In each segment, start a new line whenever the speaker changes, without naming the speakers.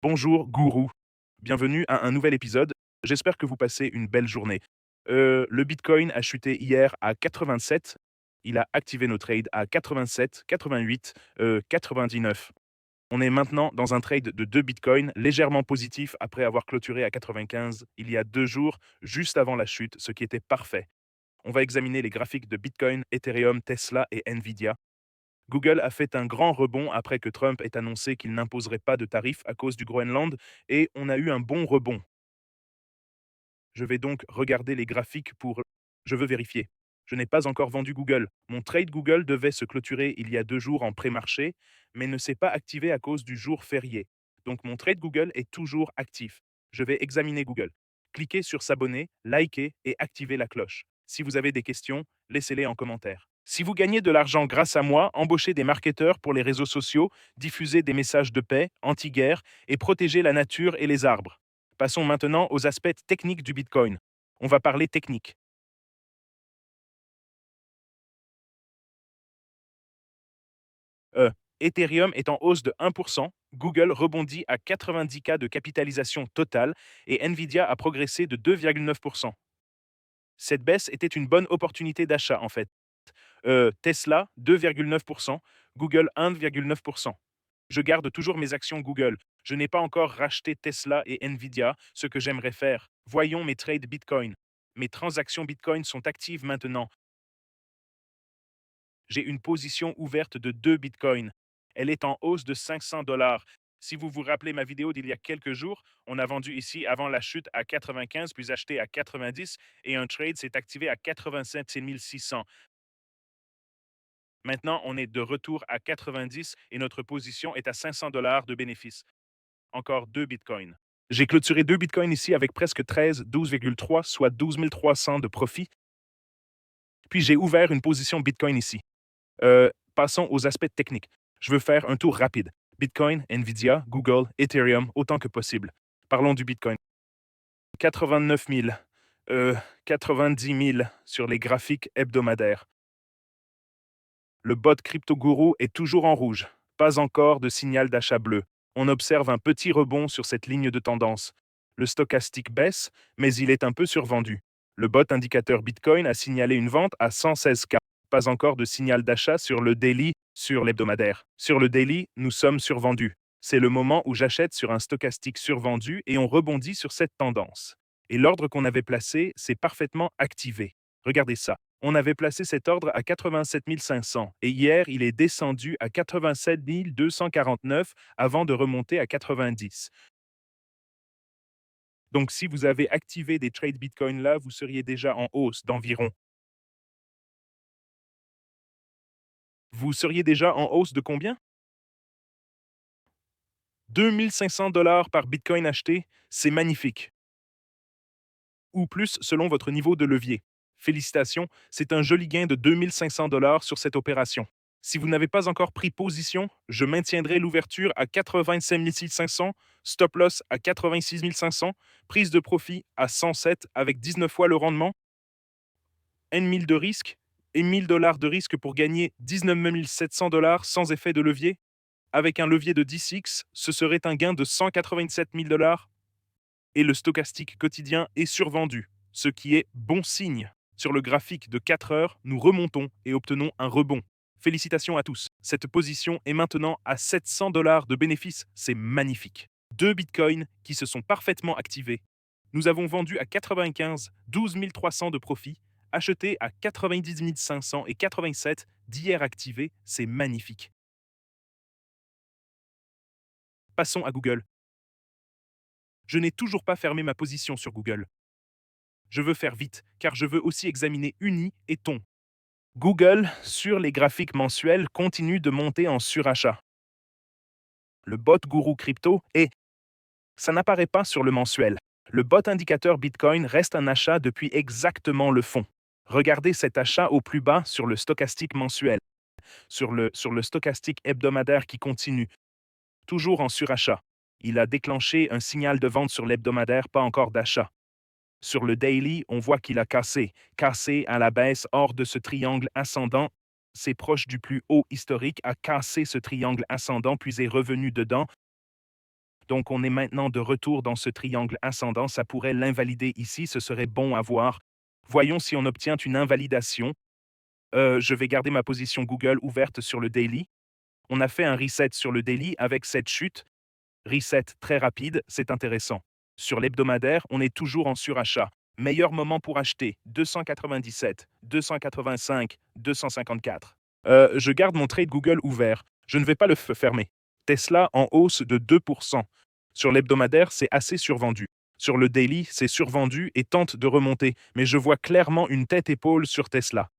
Bonjour, gourou. Bienvenue à un nouvel épisode. J'espère que vous passez une belle journée. Le Bitcoin a chuté hier à 87. Il a activé nos trades à 87, 88, 99. On est maintenant dans un trade de 2 Bitcoins légèrement positif après avoir clôturé à 95 il y a 2 jours, juste avant la chute, ce qui était parfait. On va examiner les graphiques de Bitcoin, Ethereum, Tesla et Nvidia. Google a fait un grand rebond après que Trump ait annoncé qu'il n'imposerait pas de tarifs à cause du Groenland et on a eu un bon rebond. Je vais donc regarder les graphiques pour... Je veux vérifier. Je n'ai pas encore vendu Google. Mon trade Google devait se clôturer il y a 2 jours en pré-marché, mais ne s'est pas activé à cause du jour férié. Donc mon trade Google est toujours actif. Je vais examiner Google. Cliquez sur s'abonner, liker et activer la cloche. Si vous avez des questions, laissez-les en commentaire. Si vous gagnez de l'argent grâce à moi, embauchez des marketeurs pour les réseaux sociaux, diffusez des messages de paix, anti-guerre et protégez la nature et les arbres. Passons maintenant aux aspects techniques du Bitcoin. On va parler technique. Euh, Ethereum est en hausse de 1%, Google rebondit à 90K de capitalisation totale et Nvidia a progressé de 2,9%. Cette baisse était une bonne opportunité d'achat en fait. Tesla 2,9%, Google 1,9%. Je garde toujours mes actions Google. Je n'ai pas encore racheté Tesla et Nvidia, ce que j'aimerais faire. Voyons mes trades Bitcoin. Mes transactions Bitcoin sont actives maintenant. J'ai une position ouverte de 2 bitcoins. Elle est en hausse de 500 dollars. Si vous vous rappelez ma vidéo d'il y a quelques jours, on a vendu ici avant la chute à 95, puis acheté à 90, et un trade s'est activé à 87 600. Maintenant, on est de retour à 90 et notre position est à 500 dollars de bénéfice. Encore 2 bitcoins. J'ai clôturé 2 bitcoins ici avec presque 13, 12,3, soit 12 300 de profit. Puis j'ai ouvert une position bitcoin ici. Passons aux aspects techniques. Je veux faire un tour rapide. Bitcoin, Nvidia, Google, Ethereum, autant que possible. Parlons du Bitcoin. 89 000, 90 000 sur les graphiques hebdomadaires. Le bot CryptoGuru est toujours en rouge. Pas encore de signal d'achat bleu. On observe un petit rebond sur cette ligne de tendance. Le stochastique baisse, mais il est un peu survendu. Le bot indicateur Bitcoin a signalé une vente à 116K. Pas encore de signal d'achat sur le daily, sur l'hebdomadaire. Sur le daily, nous sommes survendus. C'est le moment où j'achète sur un stochastique survendu et on rebondit sur cette tendance. Et l'ordre qu'on avait placé s'est parfaitement activé. Regardez ça. On avait placé cet ordre à 87 500 et hier, il est descendu à 87 249 avant de remonter à 90. Donc, si vous avez activé des trades Bitcoin là, vous seriez déjà en hausse d'environ. Vous seriez déjà en hausse de combien? 2500 dollars par Bitcoin acheté, c'est magnifique. Ou plus selon votre niveau de levier. Félicitations, c'est un joli gain de 2500 dollars sur cette opération. Si vous n'avez pas encore pris position, je maintiendrai l'ouverture à 85 500, stop loss à 86 500, prise de profit à 107 avec 19 fois le rendement, 1 000 de risque et 1000 dollars de risque pour gagner 19 700 dollars sans effet de levier. Avec un levier de 10x, ce serait un gain de 187 000 dollars et le stochastique quotidien est survendu, ce qui est bon signe. Sur le graphique de 4 heures, nous remontons et obtenons un rebond. Félicitations à tous. Cette position est maintenant à 700 dollars de bénéfice. C'est magnifique. 2 bitcoins qui se sont parfaitement activés. Nous avons vendu à 95, 12 300 de profit, acheté à 90 500 et 87 d'hier activés. C'est magnifique. Passons à Google. Je n'ai toujours pas fermé ma position sur Google. Je veux faire vite, car je veux aussi examiner Uni et Ton. Google, sur les graphiques mensuels, continue de monter en surachat. Le bot Guru Crypto et ça n'apparaît pas sur le mensuel. Le bot indicateur Bitcoin reste un achat depuis exactement le fond. Regardez cet achat au plus bas sur le stochastique mensuel, sur le stochastique hebdomadaire qui continue, toujours en surachat. Il a déclenché un signal de vente sur l'hebdomadaire, pas encore d'achat. Sur le daily, on voit qu'il a cassé à la baisse hors de ce triangle ascendant. C'est proche du plus haut historique, a cassé ce triangle ascendant puis est revenu dedans. Donc, on est maintenant de retour dans ce triangle ascendant. Ça pourrait l'invalider ici. Ce serait bon à voir. Voyons si on obtient une invalidation. Je vais garder ma position Google ouverte sur le daily. On a fait un reset sur le daily avec cette chute. Reset très rapide, c'est intéressant. Sur l'hebdomadaire, on est toujours en surachat. Meilleur moment pour acheter, 297, 285, 254. Je garde mon trade Google ouvert. Je ne vais pas le fermer. Tesla en hausse de 2%. Sur l'hebdomadaire, c'est assez survendu. Sur le daily, c'est survendu et tente de remonter, mais je vois clairement une tête-épaule sur Tesla.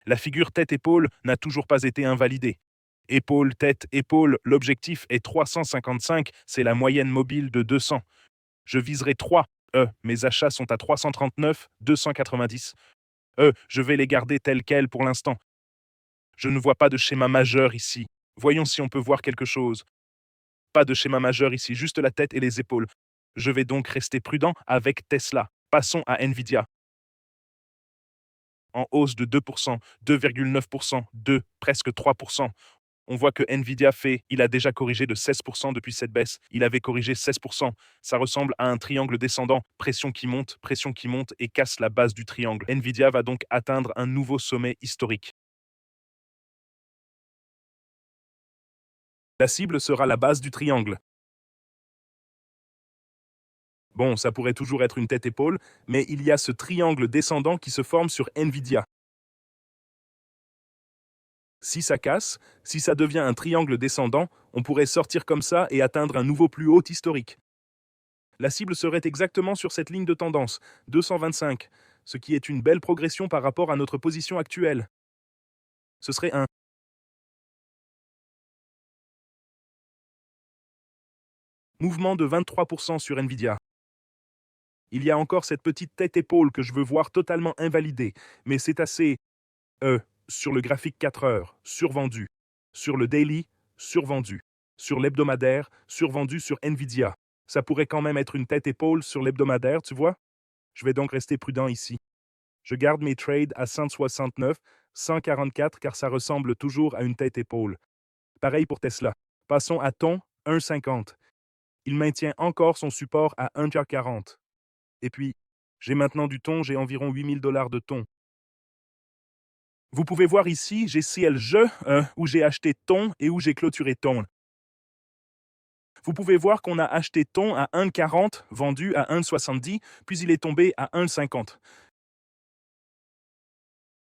La figure tête-épaule n'a toujours pas été invalidée. Épaule, tête, épaule, l'objectif est 355, c'est la moyenne mobile de 200. Je viserai 3. Mes achats sont à 339, 290. Je vais les garder tels quels pour l'instant. Je ne vois pas de schéma majeur ici. Voyons si on peut voir quelque chose. Pas de schéma majeur ici, juste la tête et les épaules. Je vais donc rester prudent avec Tesla. Passons à Nvidia. En hausse de 2%, 2,9%, 2, presque 3%. On voit que Nvidia il a déjà corrigé de 16% depuis cette baisse. Il avait corrigé 16%. Ça ressemble à un triangle descendant. Pression qui monte et casse la base du triangle. Nvidia va donc atteindre un nouveau sommet historique. La cible sera la base du triangle. Bon, ça pourrait toujours être une tête-épaule, mais il y a ce triangle descendant qui se forme sur Nvidia. Si ça casse, si ça devient un triangle descendant, on pourrait sortir comme ça et atteindre un nouveau plus haut historique. La cible serait exactement sur cette ligne de tendance, 225, ce qui est une belle progression par rapport à notre position actuelle. Ce serait un mouvement de 23% sur Nvidia. Il y a encore cette petite tête-épaule que je veux voir totalement invalidée, mais c'est assez, sur le graphique 4 heures, survendu. Sur le daily, survendu. Sur l'hebdomadaire, survendu sur Nvidia. Ça pourrait quand même être une tête-épaule sur l'hebdomadaire, tu vois? Je vais donc rester prudent ici. Je garde mes trades à 169, 144 car ça ressemble toujours à une tête-épaule. Pareil pour Tesla. Passons à ton 1,50. Il maintient encore son support à 1,40. Et puis, j'ai maintenant du thon, j'ai environ 8000 dollars de thon. Vous pouvez voir ici, j'ai CLJ, où j'ai acheté thon et où j'ai clôturé thon. Vous pouvez voir qu'on a acheté thon à 1,40, vendu à 1,70, puis il est tombé à 1,50.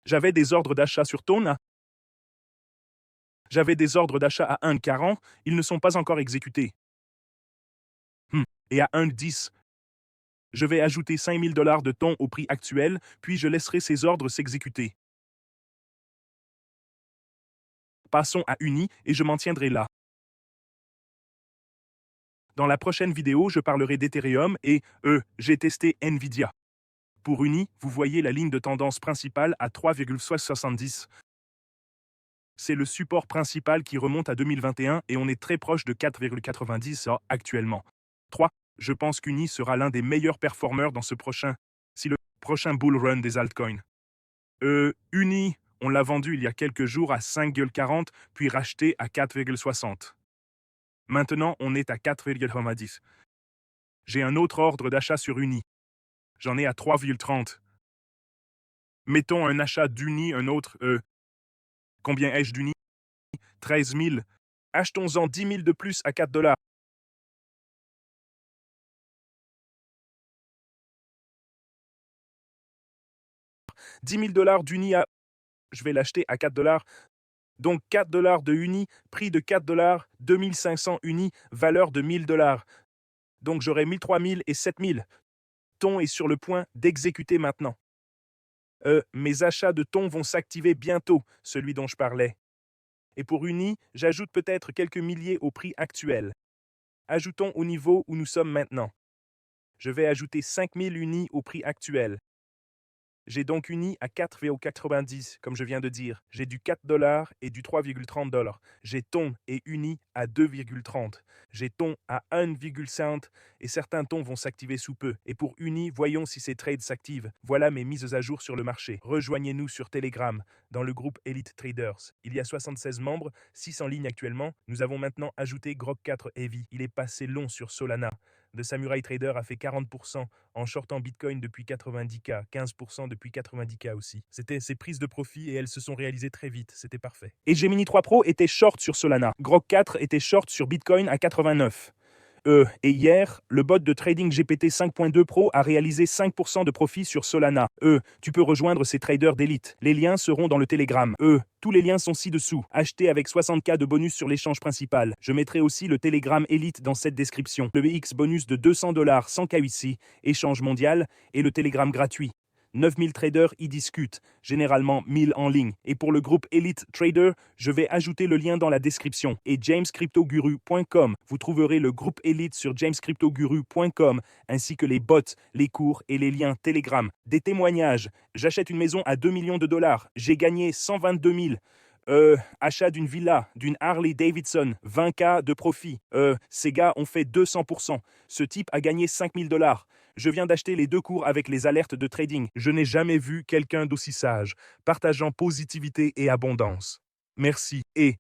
J'avais des ordres d'achat sur thon. J'avais des ordres d'achat à 1,40, ils ne sont pas encore exécutés. Et à 1,10, je vais ajouter 5000 dollars de thon au prix actuel, puis je laisserai ces ordres s'exécuter. Passons à Uni et je m'en tiendrai là. Dans la prochaine vidéo, je parlerai d'Ethereum et, j'ai testé Nvidia. Pour Uni, vous voyez la ligne de tendance principale à 3,70. C'est le support principal qui remonte à 2021 et on est très proche de 4,90 actuellement. 3. Je pense qu'Uni sera l'un des meilleurs performeurs dans ce prochain bull run des altcoins. Uni, on l'a vendu il y a quelques jours à 5,40 puis racheté à 4,60. Maintenant, on est à 4,90. J'ai un autre ordre d'achat sur Uni. J'en ai à 3,30. Mettons un achat d'Uni, un autre, combien ai-je d'Uni? 13 000. Achetons-en 10 000 de plus à 4 dollars. 10 000 dollars d'Uni à... Je vais l'acheter à 4 dollars. Donc 4 dollars de Uni, prix de 4 dollars, 2500 Uni, valeur de 1000 dollars. Donc j'aurai 1003 000 et 7000. Thon est sur le point d'exécuter maintenant. Mes achats de thon vont s'activer bientôt, celui dont je parlais. Et pour Uni, j'ajoute peut-être quelques milliers au prix actuel. Ajoutons au niveau où nous sommes maintenant. Je vais ajouter 5000 Uni au prix actuel. J'ai donc uni à 4,90, comme je viens de dire. J'ai du 4 $ et du 3,30 $. J'ai ton et uni à 2,30. J'ai ton à 1,50 et certains tons vont s'activer sous peu. Et pour uni, voyons si ces trades s'activent. Voilà mes mises à jour sur le marché. Rejoignez-nous sur Telegram, dans le groupe Elite Traders. Il y a 76 membres, 6 en ligne actuellement. Nous avons maintenant ajouté Grok 4 Heavy. Il est passé long sur Solana. The Samurai Trader a fait 40% en shortant Bitcoin depuis 90K, 15% depuis 90K aussi. C'était ses prises de profit et elles se sont réalisées très vite, c'était parfait. Et Gemini 3 Pro était short sur Solana. Grok 4 était short sur Bitcoin à 89. Et hier, le bot de trading GPT 5.2 Pro a réalisé 5% de profit sur Solana. Tu peux rejoindre ces traders d'élite. Les liens seront dans le Telegram. Tous les liens sont ci-dessous. Achetez avec 60K de bonus sur l'échange principal. Je mettrai aussi le Telegram Elite dans cette description. Le BX bonus de 200 $ sans KYC, échange mondial, et le Telegram gratuit. 9000 traders y discutent, généralement 1000 en ligne. Et pour le groupe Elite Trader, je vais ajouter le lien dans la description. Et jamescryptoguru.com, vous trouverez le groupe Elite sur jamescryptoguru.com, ainsi que les bots, les cours et les liens Telegram. Des témoignages. J'achète une maison à 2 millions de dollars. J'ai gagné 122 000. Achat d'une villa, d'une Harley Davidson, 20K de profit. Ces gars ont fait 200%. Ce type a gagné 5000 $. Je viens d'acheter les 2 cours avec les alertes de trading. Je n'ai jamais vu quelqu'un d'aussi sage, partageant positivité et abondance. Merci. Et,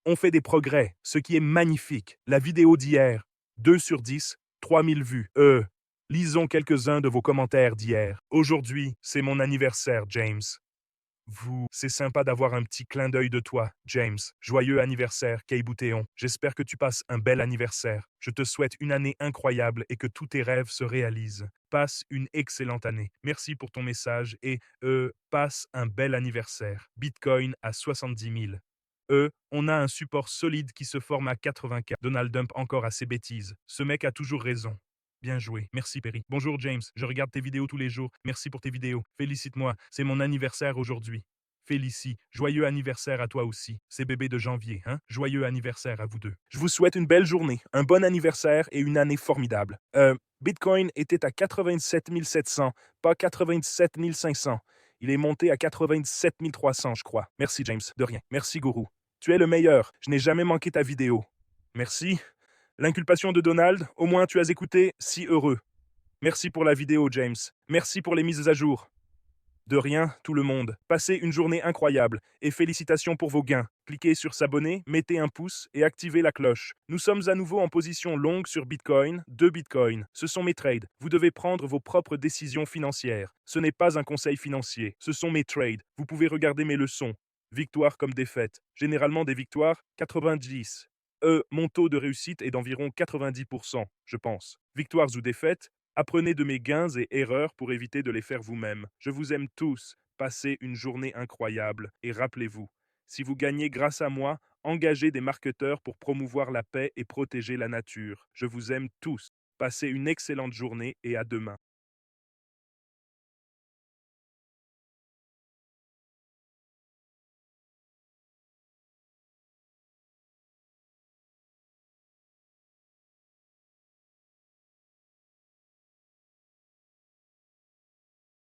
on fait des progrès, ce qui est magnifique. La vidéo d'hier, 2 sur 10, 3000 vues. Lisons quelques-uns de vos commentaires d'hier. Aujourd'hui, c'est mon anniversaire, James. C'est sympa d'avoir un petit clin d'œil de toi, James. Joyeux anniversaire, Kay Boutéon. J'espère que tu passes un bel anniversaire. Je te souhaite une année incroyable et que tous tes rêves se réalisent. Passe une excellente année. Merci pour ton message et, passe un bel anniversaire. Bitcoin à 70 000. On a un support solide qui se forme à 80K. Donald Trump encore à ses bêtises. Ce mec a toujours raison. Bien joué. Merci Perry. Bonjour James, je regarde tes vidéos tous les jours. Merci pour tes vidéos. Félicite-moi, c'est mon anniversaire aujourd'hui. Félicie. Joyeux anniversaire à toi aussi. C'est bébé de janvier, hein? Joyeux anniversaire à vous deux. Je vous souhaite une belle journée, un bon anniversaire et une année formidable. Bitcoin était à 87 700, pas 87 500. Il est monté à 87 300, je crois. Merci James, de rien. Merci Gourou. Tu es le meilleur. Je n'ai jamais manqué ta vidéo. Merci. L'inculpation de Donald, au moins tu as écouté, si heureux. Merci pour la vidéo, James. Merci pour les mises à jour. De rien, tout le monde. Passez une journée incroyable et félicitations pour vos gains. Cliquez sur s'abonner, mettez un pouce et activez la cloche. Nous sommes à nouveau en position longue sur Bitcoin, 2 Bitcoin. Ce sont mes trades. Vous devez prendre vos propres décisions financières. Ce n'est pas un conseil financier. Ce sont mes trades. Vous pouvez regarder mes leçons. Victoire comme défaite. Généralement des victoires, 90. Mon taux de réussite est d'environ 90%, je pense. Victoires ou défaites, apprenez de mes gains et erreurs pour éviter de les faire vous-même. Je vous aime tous. Passez une journée incroyable. Et rappelez-vous, si vous gagnez grâce à moi, engagez des marketeurs pour promouvoir la paix et protéger la nature. Je vous aime tous. Passez une excellente journée et à demain.